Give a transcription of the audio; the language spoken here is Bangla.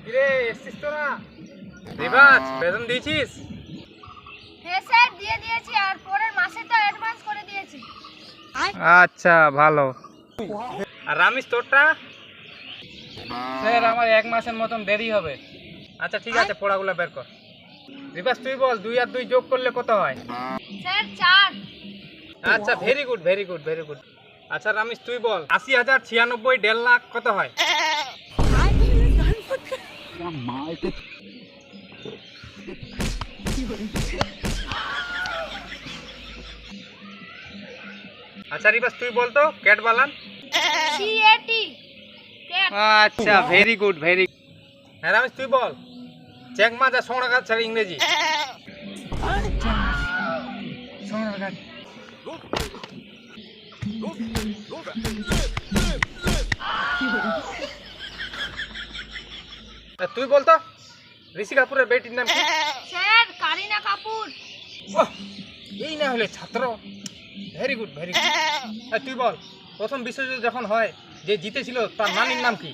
কিরে এসছিস তো না? রিবাজ বেতন দিয়েছিস? হ্যাঁ স্যার দিয়ে দিয়েছি, আর পরের মাসে তো অ্যাডভান্স করে দিয়েছি। আচ্ছা ভালো। আর রামিস তোরটা? স্যার আমার 1 মাসের মতন দেরি হবে। আচ্ছা ঠিক আছে, পড়াগুলো বের কর। রিবাজ তুই বল 2 আর 2 যোগ করলে কত হয়? স্যার 4। আচ্ছা very good very good very good. আচ্ছা রামিস তুই বল 80,096 1.5 লাখ কত হয়? আচ্ছা রিবাজ তুই বল তো ক্যাট বালান। CAT cat. আচ্ছা ভেরি গুড ভেরি। হ্যাঁ রামেশ তুই বল চেক মাজা সোনা গাছ ছাড়া ইংরেজি। সোনা গাছ। তুই বল তো ঋষি কাপুরের বেটির নাম কি? স্যার কারিনা কাপুর। ওহ, এই না হলে ছাত্র। Very good very good. তুই বল প্রথম বিশ্বযুদ্ধ যখন হয় যে জিতেছিল তার নানির নাম কি?